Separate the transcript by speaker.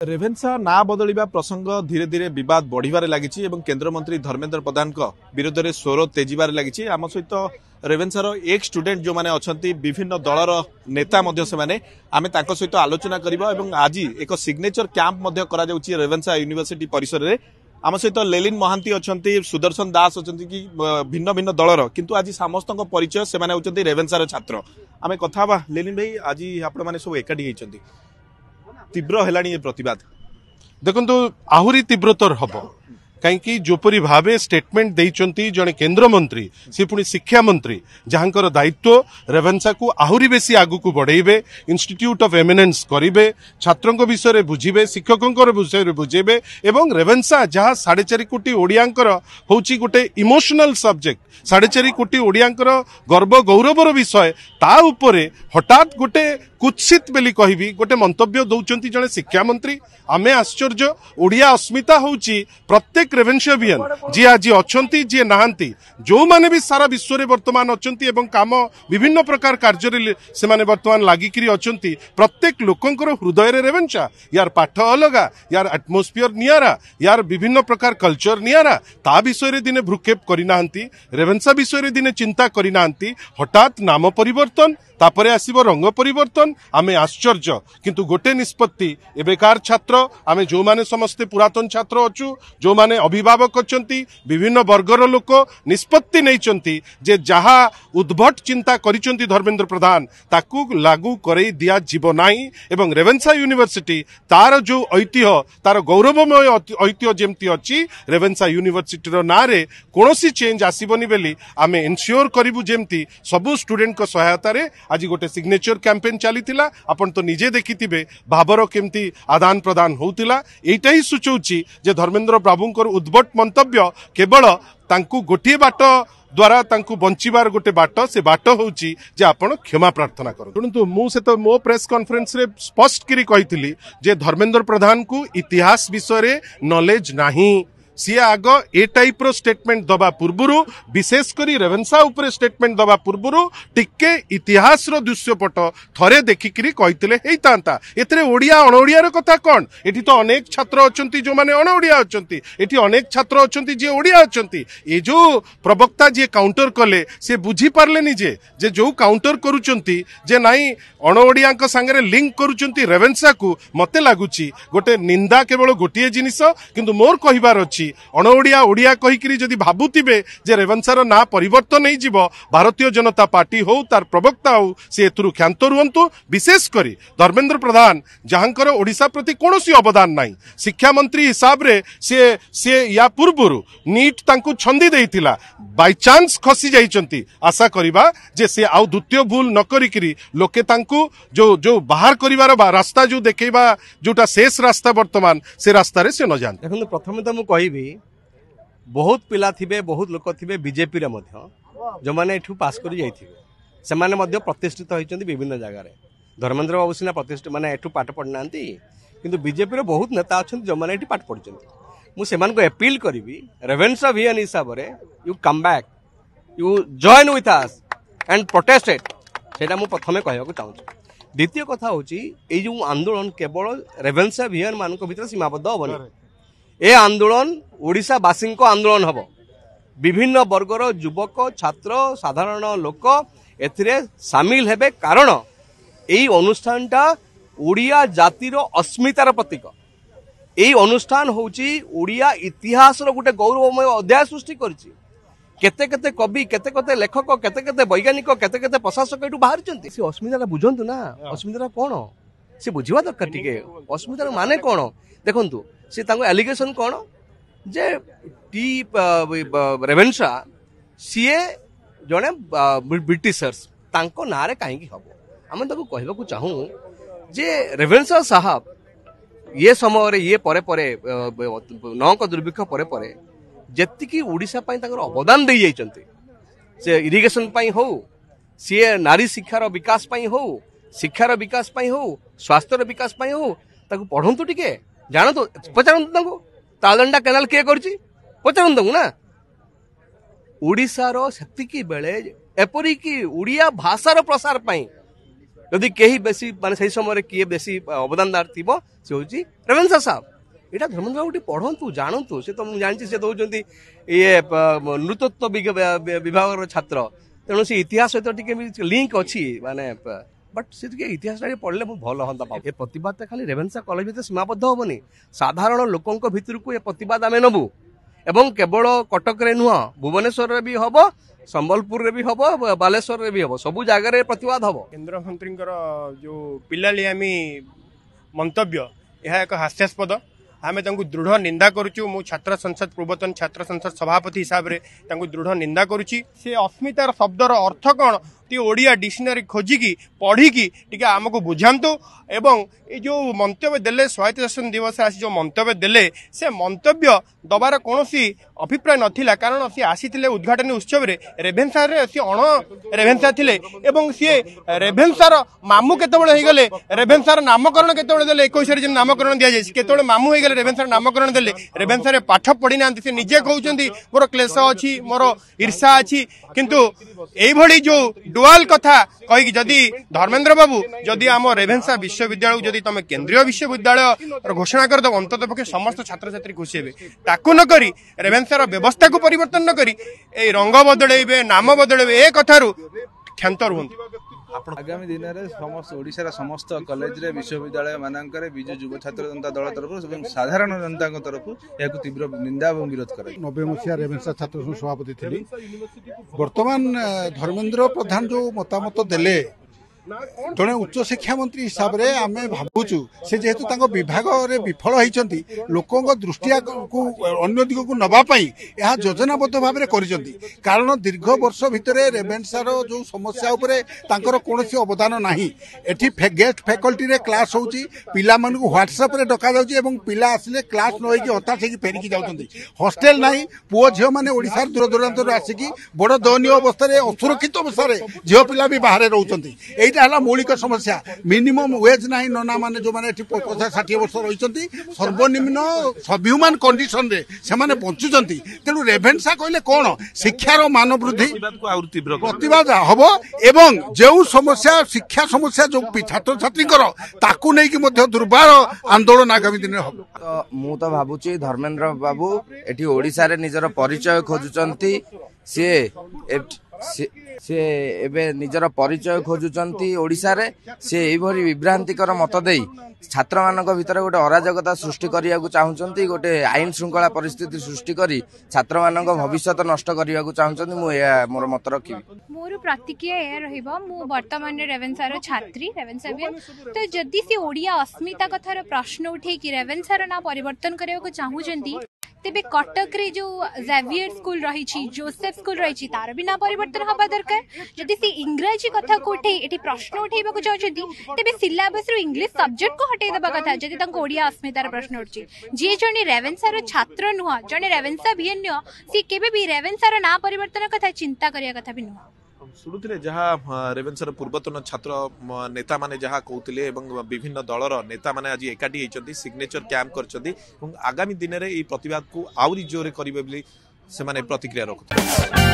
Speaker 1: रेभेन्सा ना बदलिबा प्रसंग धीरे धीरे विवाद बढ़िबारे लागिछि एवं केन्द्रमंत्री धर्मेन्द्र प्रधान विरोध में स्वर तेजिबारे लागिछि। आम सहित रेभेन्सार एक स्टूडेंट जो माने अछंती विभिन्न दलर नेता मध्य से माने आमे तांको सहित आलोचना करिबा एवं आज एक सिग्नेचर कैंप मध्य करा जाउछि रेभेन्सा यूनिवर्सिटी परिसर रे। आम सहित लेलिन महांती अछंती, सुदर्शन दास अछंती कि भिन्न भिन्न दलर, किंतु आज समस्तक परिचय से माने होचंती रेभेन्सार छात्र। आमे कथा बा लेलिन भाई, आज आपण माने सब एकाठी हेचंती, तीव्र हेलाणी ये प्रतिवाद
Speaker 2: देखो आहुरी तीव्रतर हम कहीं जोपरी भावे स्टेटमेंट देइचंती जने केंद्र मंत्री से पुणी शिक्षा मंत्री जहांकर दायित्व रेभेन्सा को आहुरी बेसी आगु को बढ़ेबे, इंस्टीट्यूट ऑफ एमिनेंस करिवे, छात्रों विषय बुझीबे, शिक्षकों विषय बुझेबे एवं रेभेन्सा जहाँ 4.5 कोटी ओडियांकर होची गोटे इमोशनल सब्जेक्ट, 4.5 कोटी ओडियांकर गर्व गौरवर विषय ता उपरे हठात गोटे कुत्सित बेली कहबी गोटे मंतव्य दौचंती जने शिक्षा मंत्री। आमे आश्चर्य, ओडिया अस्मिता होची प्रत्येक रेभेन्सावियन जी आज अछंती जी नाहांती, जो माने भी सारा विश्व रे वर्तमान अछंती एवं काम विभिन्न प्रकार कार्य रे से माने वर्तमान लागिकरी अछंती, प्रत्येक लोकंकर हृदय रे रेभेन्सा, यार पाठ अलगा, यार एटमोस्फियर नियारा, यार विभिन्न प्रकार कल्चर नियारा, ता विषय रे दिने भ्रुक्षेप करि नाहांती, रेभेन्सा विषय रे दिने चिंता करि नाहांती। हठात नाम परिवर्तन तापरे आसीबो रंग परिवर्तन, आमे आश्चर्य। किंतु गोटे निष्पत्ति एबेकार छात्र आमे जो माने समस्ते पुरातन छात्र अछु, जो माने अभिभावक अछंती, विभिन्न वर्गर लोक निष्पत्ति नैचंती जे जहा उद्भट चिंता करिचंती धर्मेन्द्र प्रधान ताकू लागू करई दिया जीव नाही एवं रेभेन्सा यूनिवर्सिटी तार जो ऐतिह्य, तार गौरवमय ऐतिह्य जेमती अछि, रेभेन्सा यूनिवर्सिटी रो नारे कोनोसी चेंज आसीबनी बेली आमे इनश्योर करिवु जेमती सबु स्टूडेंट को सहायता रे आज गोटे सिग्नेचर कैंपेन चली। आपण तो निजे देखिथिबे भावर केमती आदान प्रदान होउतिला। एटा ही सूचौछि जे धर्मेन्द्र बाबूंकर उद्भट मंतव्य केवल तांकू गोटे बाट द्वारा तांकू बंचिबार गोटे बाट, से बाट होउछि जे आपण क्षमा प्रार्थना करू। परंतु मु से तो मो प्रेस कॉन्फ्रेंस रे स्पष्ट करी कहिथिली जे धर्मेन्द्र प्रधान को इतिहास विषय रे नॉलेज नाही। सी आग ए टाइप रो स्टेटमेंट दबा पूर्वरु, विशेष करी रेभेन्सा उपरे स्टेटमेंट दबा पूर्वरु टिके इतिहास रो दृश्यपट थरे देखिकरी कहितले हेइतांता। एतरे ओडिया अणओडिया रो कथा कोन? एठी तो अनेक छात्र अछंती जो माने अणओडिया अछंती, एठी अनेक छात्र अछंती जे ओडिया अछंती। ए जो प्रवक्ता जे काउंटर कले से बुझी पारलेनी जे जो काउंटर करूचंती जे नाही अणओडियाक संगे लिंक करूचंती रेभेन्सा को, मते लागुची गोटे निंदा केवल गोटिए जिनिस। किंतु मोर कहिबार अछि अणओडिया ओडिया कहिकरी जदि भाबुतिबे जे रेभेन्सार ना परिवर्तन नहीं जीव, भारतीय जनता पार्टी हो तार प्रवक्ता हो से एथुरु क्षांत रुहंतु। विशेष करी धर्मेन्द्र प्रधान जहांकर ओडिशा प्रति कोनोसी अवदान नाही, शिक्षा मंत्री हिसाब रे से या पूर्वरु नीट तांकू छंदी देइतिला, बाय चांस खसी जाइचंती। आशा करिबा जे से आउ द्वितीय भूल न करिकरी लोके तांकू जो बाहर करिवार रास्ता जो देखैबा जोटा शेष रास्ता वर्तमान से रास्ता रे से न जान।
Speaker 3: देखो प्रथम तो मु बहुत पिला थिबे, बहुत लोक थिबे बीजेपी रे मध्य जो माने एठू पास करी जाइथिबे, से माने मध्य प्रतिष्ठित होइचंती विभिन्न जगह रे। धर्मेन्द्र बाबू सिना प्रतिष्ठित माने एठू पाठ पढ़नांती, किंतु बीजेपी रे बहुत नेता अछंती जो माने एठी पाठ पढ़चंती। मु सेमान को अपील करिवि रेभेन्सा भियन हिसाब रे you come back, you join with us and protest it, सेटा मु प्रथमे कहबा को चाहूँ। द्वितीय कथा होची ए जो आंदोलन केवल रेभेन्सा भियन मान को भीतर सीमाबद्ध होबनी। ए आंदोलन ओडिशावासी आंदोलन हम, विभिन्न वर्गर युवक छात्र साधारण लोक एथिरे सामिल हेबे, कारण एई अनुष्ठानटा ओडिया जातिर अस्मितार प्रतीक। एई अनुष्ठान होची ओडिया इतिहास रो गोटे गौरवमय अध्याय सृष्टि करछि। केते केते कवि, केते केते लेखक, केते केते वैज्ञानिक, केते केते प्रशासक एठू बाहर चंती। से अस्मिताटा बुझंतु ना, अस्मिताटा कोन से बुझिबा दरकार टिके। अस्मितार माने कोन देखंतु, से तांको एलिगेशन कोन जे टी रेभेन्सा सीए जने ब्रिटिशर्स तांको नारे काहेकि हबो। आमे ताको कहबा को चाहू जे रेभेन्सा साहब ये समय रे ये परे परे नौक दुर्भिक्ष परे परे जेतिकी ओडिशा पई तांकर अवदान देई जाइचंती, से इरिगेशन पई हो, सीए नारी शिक्षार विकास पई हो, शिक्षार विकास पई हो, स्वास्थ्यर विकास पई हो, ताको पढंतु टिके जानतो, पचारंतु तांको तालंडा केनाल के करछि पचारंतु ना। ओडिशा रो सेतिकी बेले एपरी की ओडिया भाषार प्रसार पई जदि कहीं बेसी माने सही समय किए बेसी अवदानदार थी से हूँ रेवेन्सा साहब यहाँ धर्मेन्द्र बाबू पढ़ु जानतु से तो जानी से दौरान ये नृतत्व विभाग छात्र तेणु से इतिहास सहित लिंक अच्छी माने बट से इतिहास पढ़ले भल हाँ ये प्रतिवाद खाली रेवेन्सा कॉलेज भीतर सीमाबद्ध हेनी साधारण लोकों भितर को ये प्रतिवाद आम नबू एवं केवल कटक रे नुह भुवनेश्वर भी हम संबलपुर रे भी हम बालेश्वर रे भी हम सबू जगह प्रतिवाद हम
Speaker 4: केंद्र मंत्री जो पिलालियामी मंतव्य यह एक हास्यास्पद आम दृढ़ निंदा करुचु मु छात्र संसद पूर्वतन छात्र संसद सभापति हिसाब से दृढ़ निंदा करुच्ची से अस्मितार शब्दर अर्थ कौन ती ओडिया डिक्शनरी खोजिकी पढ़िकी टिके आमको बुझातु एवं ये जो मंतव्य देले स्वायत्त शासन दिवस आसी जो मंतव्य देले से मंतव्य दबार कौन अभिप्राय नथिला कारण सी आसीथिले उद्घाटन उत्सव रे रेभेन्सा रे सी अण रेभेन्सा थिले एवं सी रेभेन्सार मामू केतेबेले हे गले रेभेन्सार नामकरण केतेबेले देले 21 रे नामकरण दिया जाय केतेबेले मामू हे गले रेभेन्सार नामकरण देले रेभेन्सा रे पाठ पढ़ी नांती से निजे कहउचंदी मोर क्लेश अछि मोर ईर्षा अछि किंतु एई भली जो डुआल कथा कही जदि धर्मेन्द्र बाबू जदि आम रेभेन्सा विश्वविद्यालय जदि तुम केंद्रीय विश्वविद्यालय घोषणा करदेव अंतत पक्षे समस्त छात्र छात्री खुशी हे ताकू न करी रेभेन्सार व्यवस्था को परिवर्तन न करी ए रंग बदलेबे नाम बदलेबे ए कथारू क्षांत रुहंती
Speaker 5: आगामी दिन में समस्त ओडिशार समस्त कॉलेज रे विश्वविद्यालय मानकर विजु युव छात्र जनता दल तरफ साधारण जनता तरफ यह तीव्र निंदा और विरोध कर
Speaker 6: 90 मसीहा रेभेन्सा छात्र सभापति थी वर्तमान धर्मेन्द्र प्रधान जो मतामत देले जड़े उच्च शिक्षा मंत्री हिसाब से आम भावुचु से जेहेतु विभाग रे विफल होती लोकों दृष्टि को अन्य दिग को नवापाई यह योजनाबद्ध भाव में कारण दीर्घ वर्ष भितर रेभेन्सार जो समस्या उपरे तांकर कौनसी अवदान नाही एठी गेस्ट फैकल्टी रे क्लास होची पिला मन को व्हाट्सएप रे डका जाउची एवं पिला आसिले क्लास न होई हताश होई फेरिकी जाउछंती हॉस्टल नाही पुओ झियो माने ओडिसा दूर दूरांतर आसिकी बड़ दयनीय अवस्था रे असुरक्षित अवस्था रे झियो पिला भी बाहर रहउछंती मौलिक समस्या मिनिमम वेज ना नना माने जो माने 50-60 वर्ष रही सर्वनिम्न सबह्यूमान कंडीशन रे से माने बंचुचंती तेणु रेभेन्सा कहले कौन शिक्षार मान वृद्धि प्रतिवाद हम एवं जो समस्या शिक्षा समस्या जो छात्र छात्री ताकू नहीं दुर्बार आंदोलन आगामी दिन हम
Speaker 7: मु तो भावुची धर्मेन्द्र बाबू एठी ओडिसा रे निजर परिचय खोजुचंती से एबे निजर परिचय खोजुचंती ओडिसा रे से एभरी विभ्रांतिकर मत देई छात्र मानक भितर गोटे अराजकता सृष्टि करिया को चाहुचंती गोटे आईन श्रृंखला परिस्थिति सृष्टि करी छात्र मानक भविष्यत नष्ट करिया को चाहुचंती मु मोर मत रखिबी
Speaker 8: मोर प्रतिक्रिया ए रहिबो मु वर्तमान रेभेन्सा रो छात्री रेभेन्सा भी तो जदि से ओडिया अस्मिता कथार प्रश्न उठे कि रेभेन्सा रो ना परिवर्तन करिया को चाहुचंती तेबे कटक रे जो जेवियर स्कूल रही जोसेफ स्कूल रही तार भी ना परिवर्तन हवा दरकार जदि से इंग्राजी कथा को उठे एटी प्रश्न उठेबा को चाहछंती तेबे सिलेबस रो इंग्लिश सब्जेक्ट को हटेई देबा कथा जदि तंको ओडिया अस्मितार प्रश्न उठची जे जने रेभेन्सा रो छात्र नुह जने रेभेन्सा भिन्न से केबे भी रेभेन्सा रो ना परिवर्तन कथा चिंता करिया कथा भी नुह
Speaker 1: शुणुले जहाँ रेभेन्सार पूर्वतन छात्र नेता माने जहाँ कहते विभिन्न दलर नेता माने आज एकाठी होती सिग्नेचर कैंप कर आगामी दिन में प्रतिवाद को आउरी जोरे करेंगे प्रतिक्रिया रखुते।